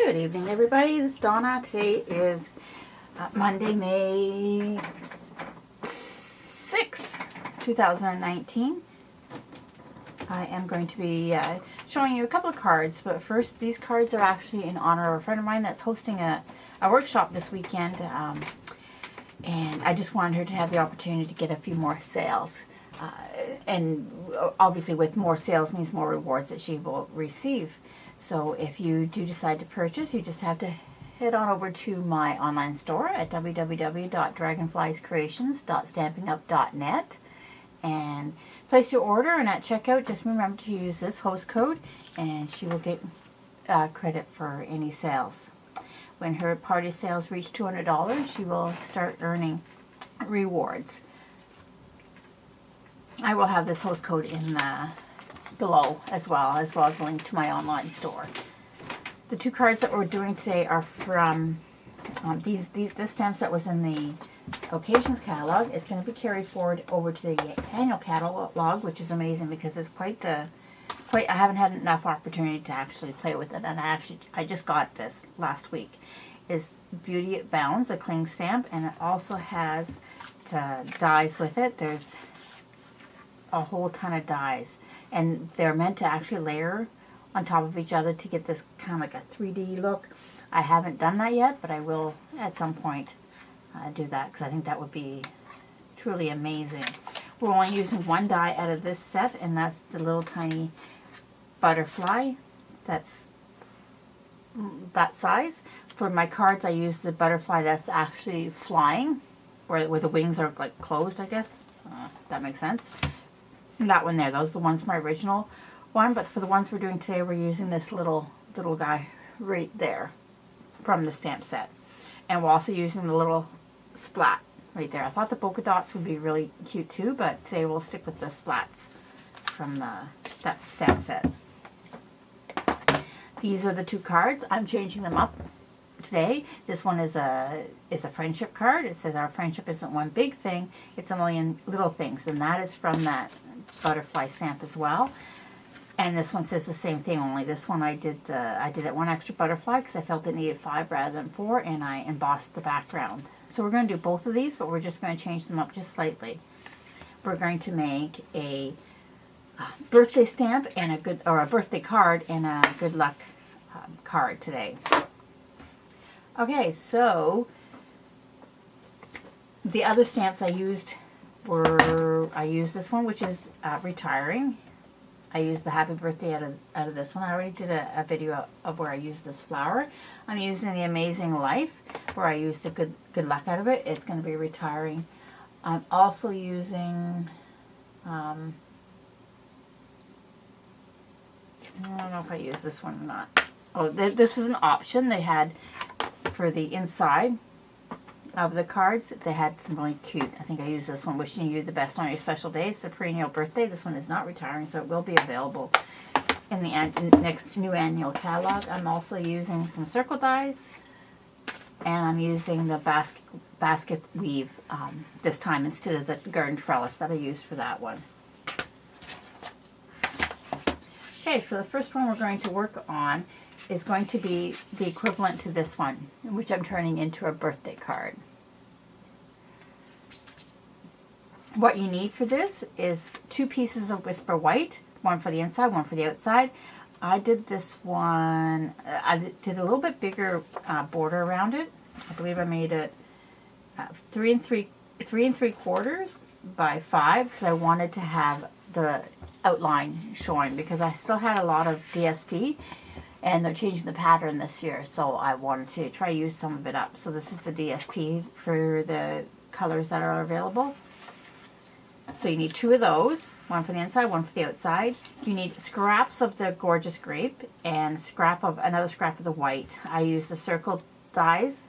Good evening, everybody. This is Donna. Today is Monday, May 6th, 2019. I am going to be showing you a couple of cards, but first, these cards are actually in honor of a friend of mine that's hosting a workshop this weekend, and I just wanted her to have the opportunity to get a few more sales. And obviously with more sales means more rewards that she will receive. So if you do decide to purchase, you just have to head on over to my online store at www.dragonfliescreations.stampinup.net and place your order, and at checkout just remember to use this host code and she will get credit for any sales. When her party sales reach $200, she will start earning rewards. I will have this host code in below as well as a link to my online store. The two cards that we're doing today are from this stamp set was in the occasions catalog. It's going to be carried forward over to the annual catalog, which is amazing because it's quite I haven't had enough opportunity to actually play with it, and I just got this last week. Is Beauty It Bounds, a cling stamp, and it also has the dies with it. There's a whole ton of dies, and they're meant to actually layer on top of each other to get this kind of like a 3D look. I haven't done that yet, but I will at some point do that because I think that would be truly amazing. We're only using one die out of this set, and that's the little tiny butterfly that's that size. For my cards, I use the butterfly that's actually flying, where the wings are like closed, I guess. If that makes sense. That one there, those are the ones from my original one, but for the ones we're doing today, we're using this little guy right there from the stamp set. And we're also using the little splat right there. I thought the polka dots would be really cute too, but today we'll stick with the splats from that stamp set. These are the two cards. I'm changing them up today. This one is a friendship card. It says our friendship isn't one big thing, it's a million little things, and that is from that butterfly stamp as well. And this one says the same thing, only this one I did it one extra butterfly because I felt it needed 5 rather than 4, and I embossed the background. So we're going to do both of these, but we're just going to change them up just slightly. We're going to make a birthday stamp and a birthday card and a good luck card today. Okay, so the other stamps I used this one, which is retiring. I used the happy birthday out of this one. I already did a video of where I used this flower. I'm using the amazing life, where I used the good luck out of it. It's going to be retiring. I'm also using I don't know if I used this one or not. Oh, this was an option they had for the inside of the cards. They had some really cute, I think I used this one, wishing you the best on your special days, the perennial birthday. This one is not retiring, so it will be available in the next new annual catalog. I'm also using some circle dies, and I'm using the basket weave this time instead of the garden trellis that I used for that one. Okay, so the first one we're going to work on is going to be the equivalent to this one, which I'm turning into a birthday card. What you need for this is 2 pieces of Whisper White, one for the inside, one for the outside. I did this one, I did a little bit bigger border around it. I believe I made it 3 3/4 by 5 because I wanted to have the outline showing because I still had a lot of DSP. And they're changing the pattern this year, so I wanted to try to use some of it up. So this is the DSP for the colors that are available. So you need 2 of those, one for the inside, one for the outside. You need scraps of the gorgeous grape and another scrap of the white. I use the circle dies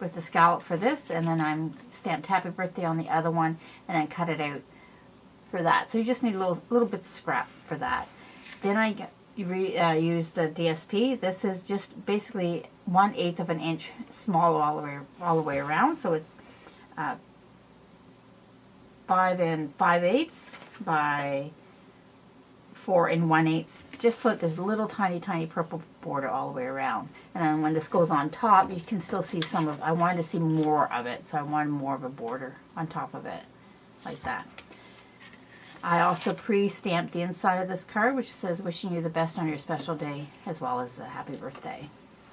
with the scallop for this, and then I'm stamped happy birthday on the other one, and then cut it out for that. So you just need little bits of scrap for that. Then I use the DSP. This is just basically 1/8 of an inch small all the way around. So it's 5 5/8 by 4 1/8 just so that there's a little tiny purple border all the way around. And then when this goes on top, you can still see some of, I wanted to see more of it, so I wanted more of a border on top of it, like that. I also pre-stamped the inside of this card, which says wishing you the best on your special day, as well as a happy birthday.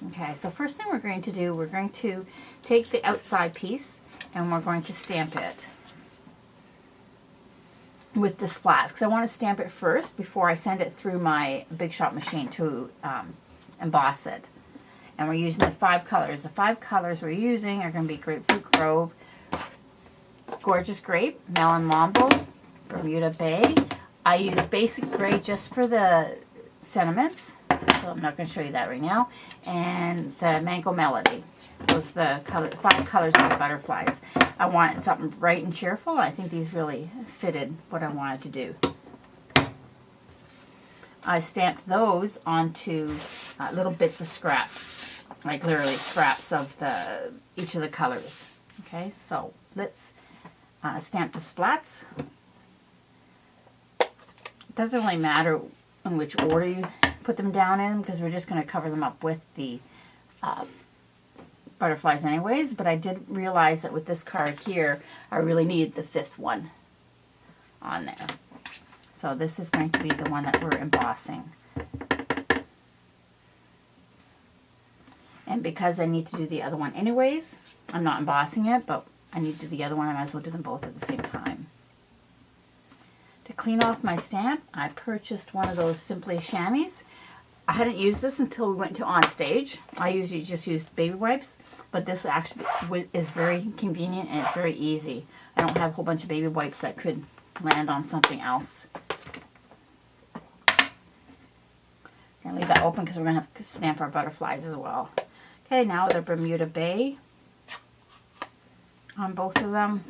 Okay, so first thing we're going to do, we're going to take the outside piece and we're going to stamp it with the splats, because I want to stamp it first before I send it through my Big Shot machine to emboss it. And we're using the 5 colors. The 5 colors we're using are going to be Grapefruit Grove, Gorgeous Grape, Melon Mambo, Bermuda Bay. I use Basic Gray just for the sentiments, so I'm not going to show you that right now. And the Mango Melody. Those are the 5 colors of the butterflies. I wanted something bright and cheerful. I think these really fitted what I wanted to do. I stamped those onto little bits of scrap, like literally scraps of each of the colors. Okay, so let's stamp the splats. It doesn't really matter in which order you put them down in, because we're just going to cover them up with the butterflies anyways, but I did realize that with this card here, I really needed the 5th one on there. So this is going to be the one that we're embossing. And because I need to do the other one anyways, I'm not embossing it, but I need to do the other one, I might as well do them both at the same time. To clean off my stamp, I purchased one of those Simply Chamois. I hadn't used this until we went to on stage. I usually just used baby wipes, but this actually is very convenient and it's very easy. I don't have a whole bunch of baby wipes that could land on something else. I'm going to leave that open because we're going to have to stamp our butterflies as well. Okay, now the Bermuda Bay on both of them.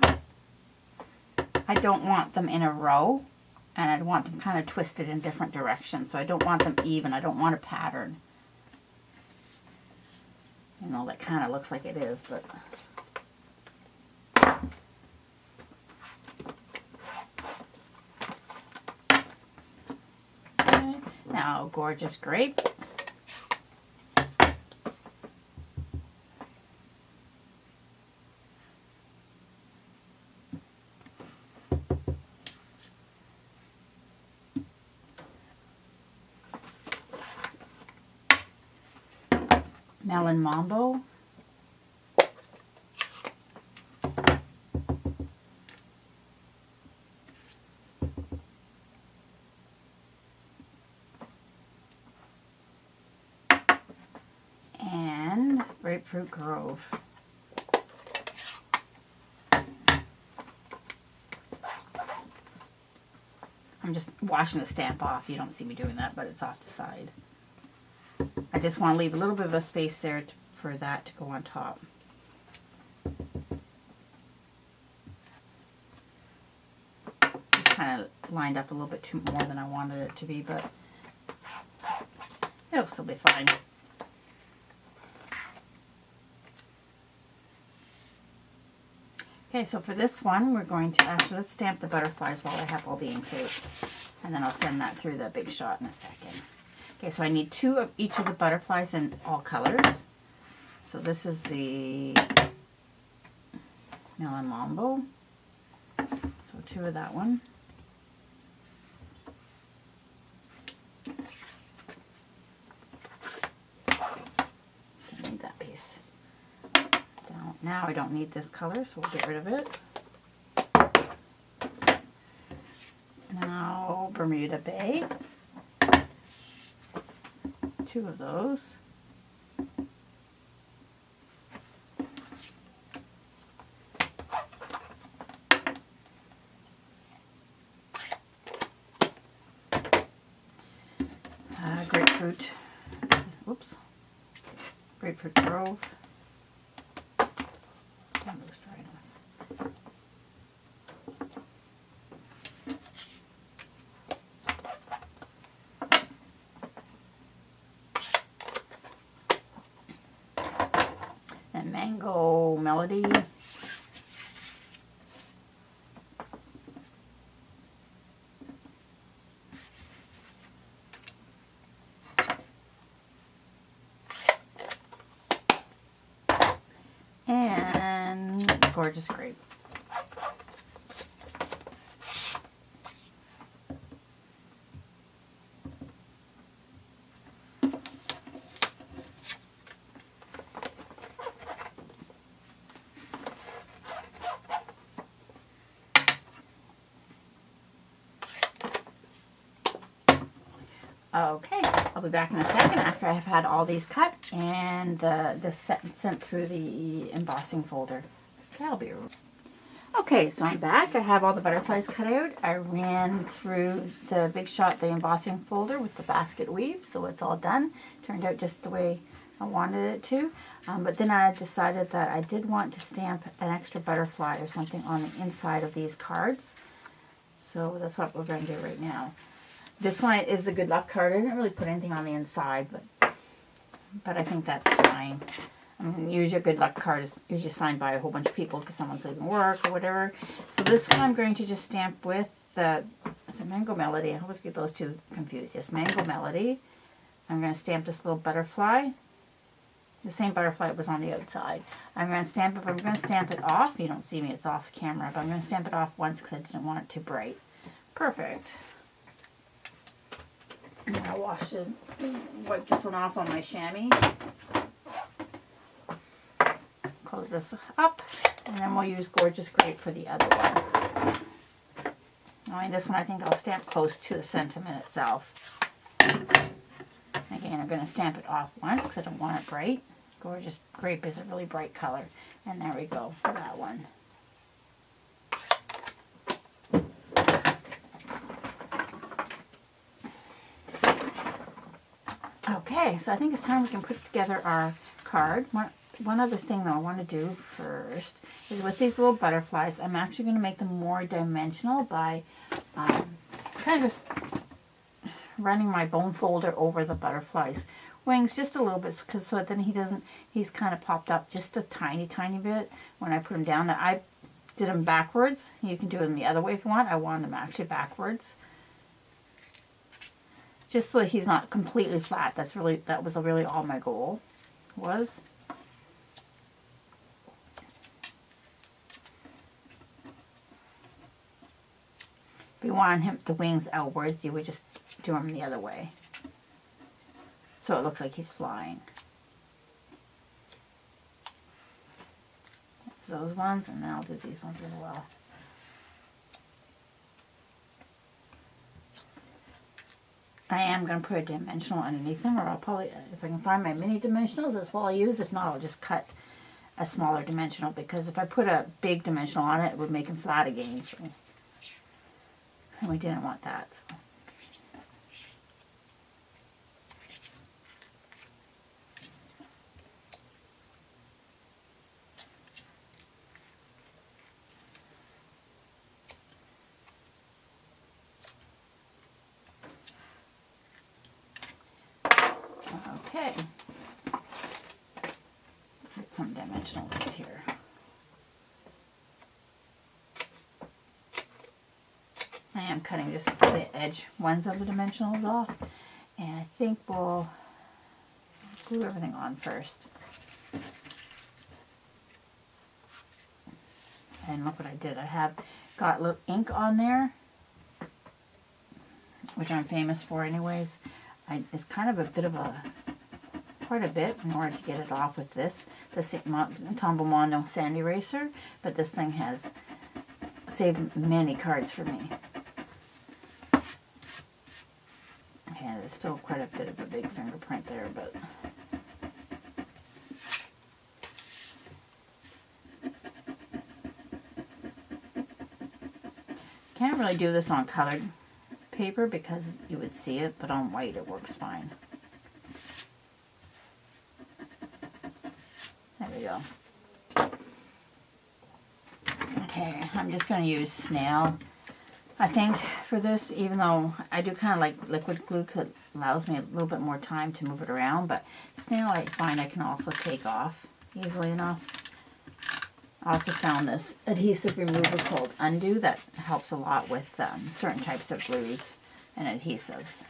I don't want them in a row, and I want them kind of twisted in different directions, so I don't want them even. I don't want a pattern. You know, that kind of looks like it is, but... Okay. Now, Gorgeous Grape. Melon Mambo. And Grapefruit Grove. I'm just washing the stamp off. You don't see me doing that, but it's off the side. I just want to leave a little bit of a space there for that to go on top. Just kind of lined up a little bit too more than I wanted it to be, but it'll still be fine. Okay, so for this one, we're going to actually, let's stamp the butterflies while I have all the inks out, and then I'll send that through the Big Shot in a second. Okay, so I need 2 of each of the butterflies in all colors. So this is the Melon Mambo. So 2 of that one. I need that piece. Now I don't need this color, so we'll get rid of it. Now Bermuda Bay. 2 of those. Grapefruit. Whoops. Grapefruit Grove. That looks right enough. And Mango Melody. Gorgeous Grape. Okay, I'll be back in a second after I've had all these cut and the sent through the embossing folder. Okay, I'll be right. Okay, so I'm back. I have all the butterflies cut out. I ran through the Big Shot, the embossing folder with the basket weave, so it's all done. Turned out just the way I wanted it to. But then I decided that I did want to stamp an extra butterfly or something on the inside of these cards. So that's what we're going to do right now. This one is the good luck card. I didn't really put anything on the inside, but I think that's fine. I mean, usually a good luck card is usually signed by a whole bunch of people because someone's leaving work or whatever. So this one I'm going to just stamp with the, is it Mango Melody? I always get those two confused. Yes, Mango Melody. I'm going to stamp this little butterfly. The same butterfly that was on the outside. I'm going to stamp it, but I'm going to stamp it off. You don't see me, it's off camera, but I'm going to stamp it off once because I didn't want it too bright. Perfect. I'll wipe this one off on my chamois. Close this up, and then we'll use Gorgeous Grape for the other one. Now, this one I think I'll stamp close to the sentiment itself. Again, I'm going to stamp it off once because I don't want it bright. Gorgeous Grape is a really bright color. And there we go for that one. Okay, so I think it's time we can put together our card. One other thing though I want to do first is with these little butterflies, I'm actually going to make them more dimensional by kind of just running my bone folder over the butterflies wings just a little bit, because so then he's kind of popped up just a tiny bit when I put him down. Now, I did them backwards. You can do them the other way if you want. I wanted them actually backwards, just so he's not completely flat. That was really all my goal was. If you want the wings outwards, you would just do them the other way, so it looks like he's flying. There's those ones, and then I'll do these ones as well. I am going to put a dimensional underneath them, or I'll probably, if I can find my mini dimensionals, that's what I'll use. If not, I'll just cut a smaller dimensional, because if I put a big dimensional on it, it would make them flat again. So, and we didn't want that. So. Okay, get some dimensionals right here. I am cutting just the edge ones of the dimensionals off, and I think we'll glue everything on first. And look what I did. I have got a little ink on there, which I'm famous for anyways. It's kind of a bit of quite a bit in order to get it off with the Tombow Mono sand eraser, but this thing has saved many cards for me. Okay, there's still quite a bit of a big fingerprint there, but can't really do this on colored paper because you would see it, but on white it works fine. There we go. Okay, I'm just going to use snail, I think, for this, even though I do kind of like liquid glue because it allows me a little bit more time to move it around, but snail I find I can also take off easily enough. I also found this adhesive remover called Undo that helps a lot with certain types of glues and adhesives.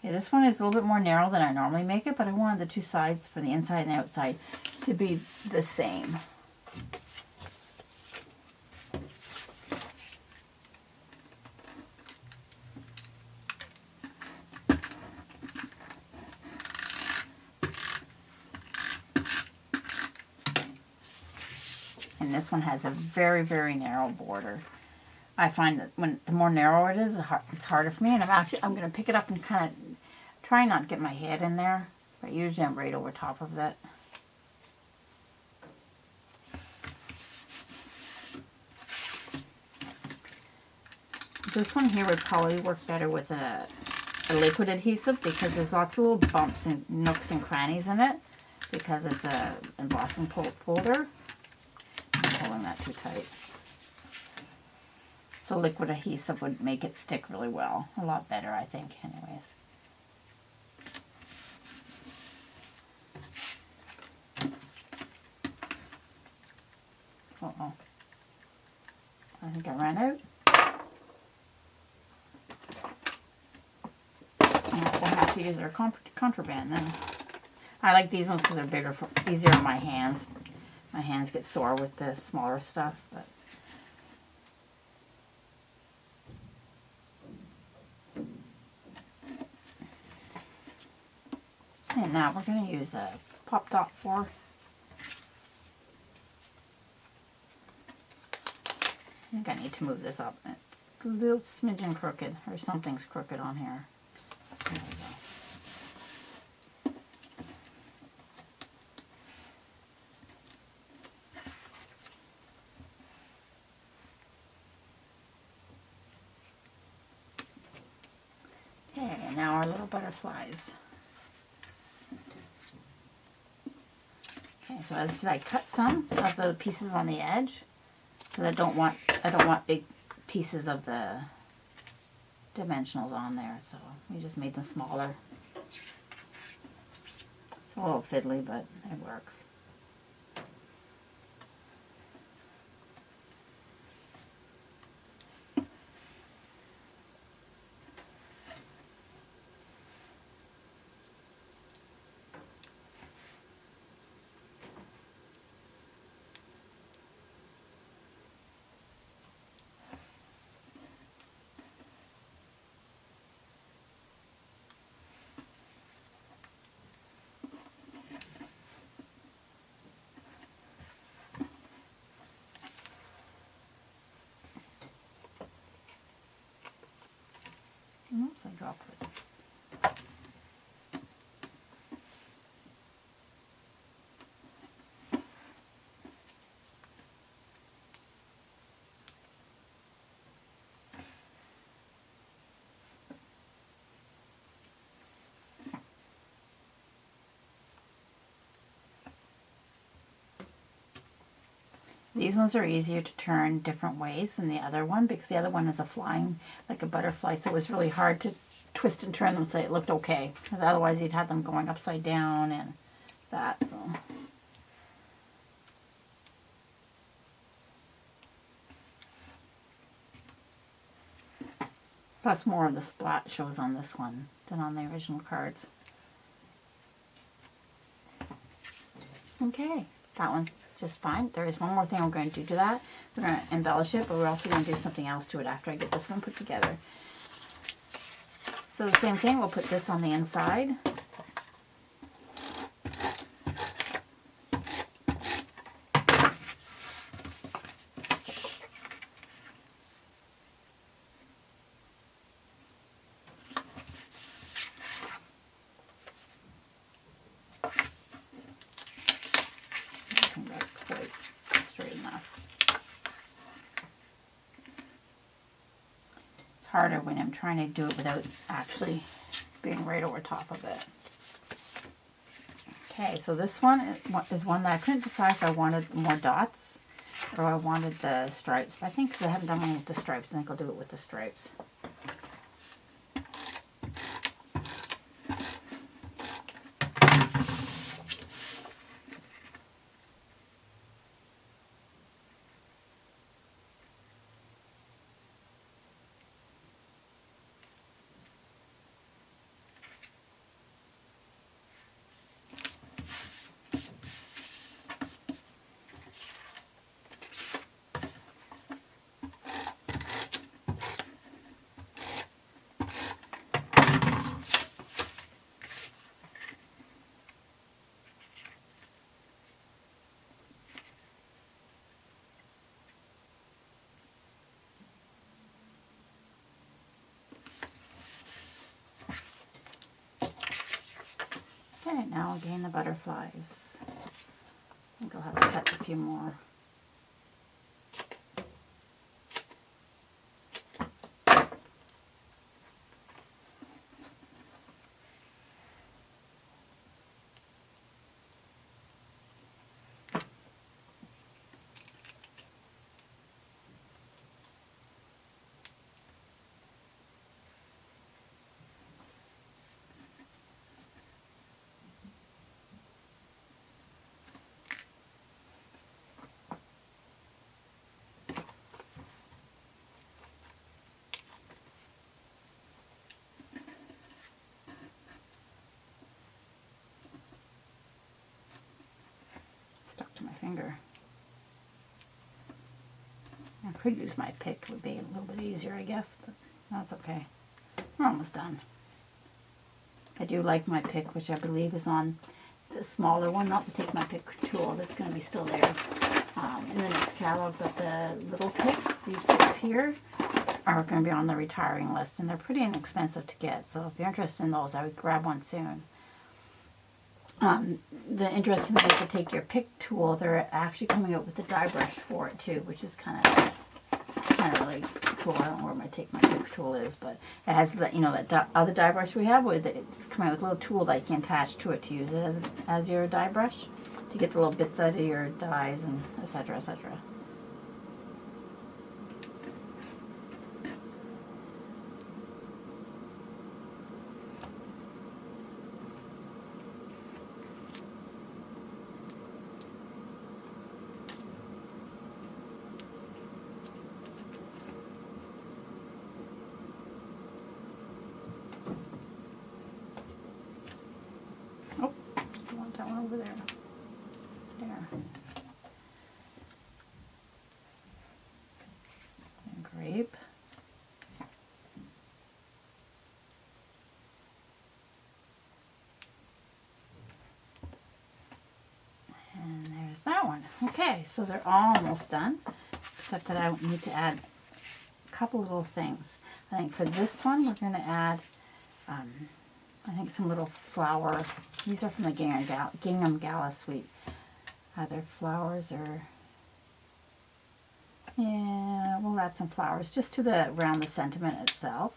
Yeah, this one is a little bit more narrow than I normally make it, but I wanted the two sides for the inside and the outside to be the same. And this one has a very, very narrow border. I find that the more narrow it is, it's harder for me. And I'm going to pick it up and kind of try not to get my head in there. But usually I'm right over top of it. This one here would probably work better with a liquid adhesive because there's lots of little bumps and nooks and crannies in it because it's a embossing folder. I'm pulling that too tight. So liquid adhesive would make it stick really well. A lot better, I think, anyways. Uh-oh. I think I ran out. We'll have to use our contraband then. I like these ones because they're bigger, easier on my hands. My hands get sore with the smaller stuff, but and now we're going to use a Pop Dot 4. I think I need to move this up. It's a little smidgen crooked, or something's crooked on here. There we go. Okay, and now our little butterflies. Okay, so as I said, I cut some of the pieces on the edge because I don't want big pieces of the dimensionals on there, so we just made them smaller. It's a little fiddly, but it works. Oops, I dropped it. These ones are easier to turn different ways than the other one because the other one is a flying, like a butterfly, so it was really hard to twist and turn them so it looked okay. Because otherwise you'd have them going upside down and that, so. Plus more of the splat shows on this one than on the original cards. Okay, that one's just fine. There is one more thing we're going to do to that. We're going to embellish it, but we're also going to do something else to it after I get this one put together. So the same thing, we'll put this on the inside. Harder when I'm trying to do it without actually being right over top of it. Okay, so this one is one that I couldn't decide if I wanted more dots or I wanted the stripes. But I think because I haven't done one with the stripes, I think I'll do it with the stripes. Okay, now again the butterflies. I think I'll have to cut a few more. Stuck to my finger. I could use my pick, would be a little bit easier, I guess, but that's okay. We're almost done. I do like my pick, which I believe is on the smaller one, not the Take My Pick tool, that's going to be still there in the next catalog, but the little pick, these picks here, are going to be on the retiring list, and they're pretty inexpensive to get, so if you're interested in those, I would grab one soon. The interesting thing, if you take your pick tool, they're actually coming out with the die brush for it too, which is kind of really cool. I don't know where my Take My Pick tool is, but it has the, you know, that other die brush we have, with it's coming out with a little tool that you can attach to it to use it as your die brush to get the little bits out of your dies and etc. etc. Oh, I want that one over there. There. And grape. And there's that one. Okay, so they're almost done, except that I need to add a couple little things. I think for this one, we're going to add I think some little flower. These are from the Gingham Gala Suite. Either flowers or, yeah, we'll add some flowers just to around the sentiment itself.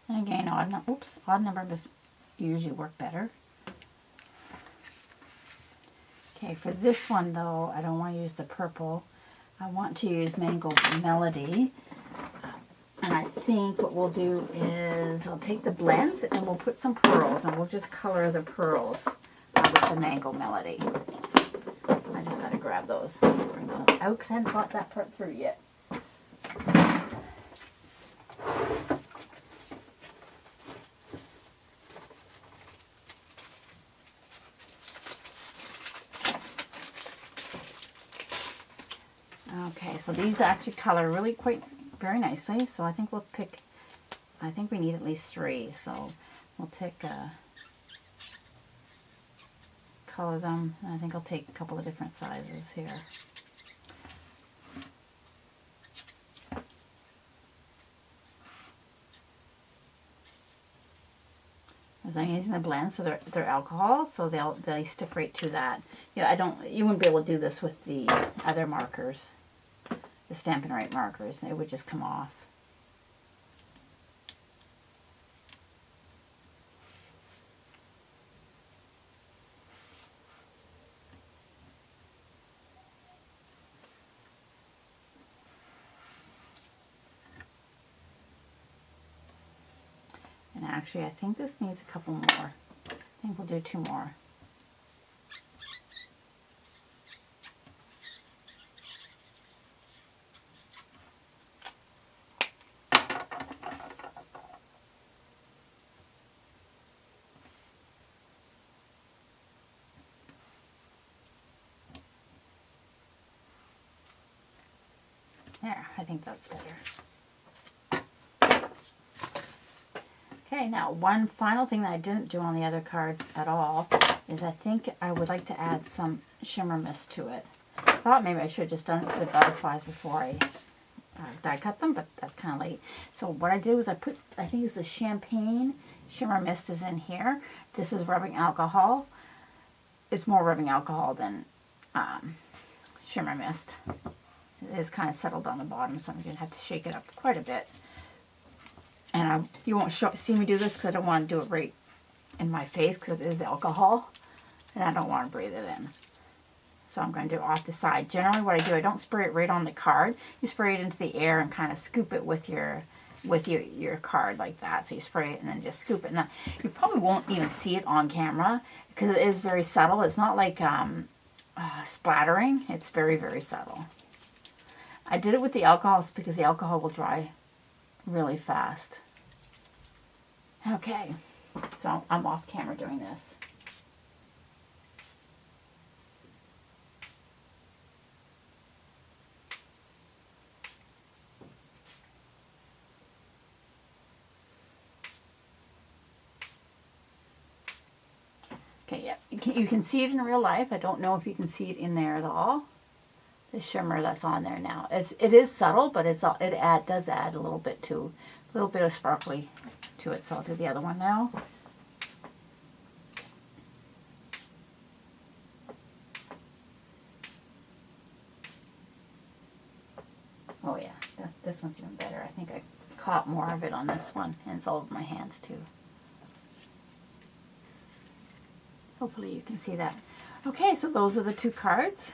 And again, odd numbers usually work better. Okay, for this one though, I don't want to use the purple. I want to use Mango Melody. And I think what we'll do is I'll take the blends and we'll put some pearls and we'll just color the pearls with the Mango Melody. I just got to grab those. Bring those out because I haven't got that part through yet. Okay, so these actually color really very nicely, so I think we'll pick, I think we need at least 3, so we'll take, color them, and I think I'll take a couple of different sizes here. As I'm using the blend, so they're alcohol, so they stick right to that. Yeah, you wouldn't be able to do this with the other markers. The Stampin' Right markers, it would just come off. And actually, I think this needs a couple more. I think we'll do 2 more. There, I think that's better. Okay, now one final thing that I didn't do on the other cards at all is I think I would like to add some shimmer mist to it. I thought maybe I should have just done it to the butterflies before I die cut them, but that's kind of late. So what I did was I put, I think it's the Champagne Shimmer Mist is in here. This is rubbing alcohol. It's more rubbing alcohol than Shimmer Mist. It is kind of settled on the bottom, so I'm going to have to shake it up quite a bit. And you won't see me do this because I don't want to do it right in my face because it is alcohol. And I don't want to breathe it in. So I'm going to do it off the side. Generally what I do, I don't spray it right on the card. You spray it into the air and kind of scoop it with your card like that. So you spray it and then just scoop it. Now, you probably won't even see it on camera because it is very subtle. It's not like splattering. It's very, very subtle. I did it with the alcohol because the alcohol will dry really fast. Okay, so I'm off camera doing this. Okay, yeah, you can see it in real life. I don't know if you can see it in there at all. The shimmer that's on there now. It is subtle, but does add a little bit of sparkly to it. So I'll do the other one now. Oh yeah, this one's even better. I think I caught more of it on this one, and it's all over my hands too. Hopefully you can see that. Okay, so those are the two cards.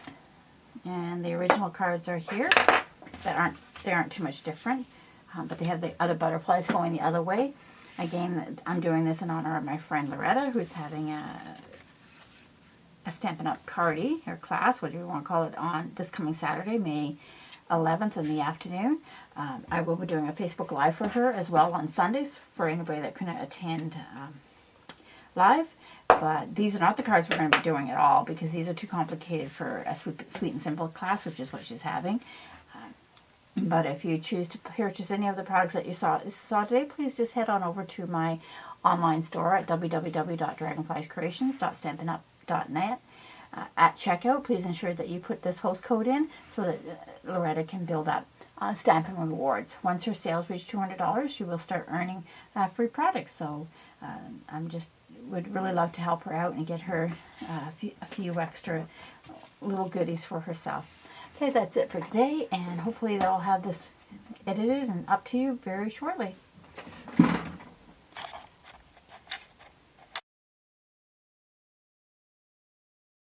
And the original cards are here. They aren't too much different, but they have the other butterflies going the other way. Again, I'm doing this in honor of my friend Loretta, who's having a Stampin' Up party or class, whatever you want to call it, on this coming Saturday, May 11th in the afternoon. I will be doing a Facebook Live for her as well on Sundays for anybody that couldn't attend live. But these are not the cards we're going to be doing at all because these are too complicated for a sweet and simple class, which is what she's having. But if you choose to purchase any of the products that you saw today, please just head on over to my online store at www.dragonfliescreations.stampinup.net. At checkout, please ensure that you put this host code in so that Loretta can build up Stampin Rewards. Once her sales reach $200, she will start earning free products. So would really love to help her out and get her a few extra little goodies for herself. Okay, that's it for today, and hopefully they'll have this edited and up to you very shortly.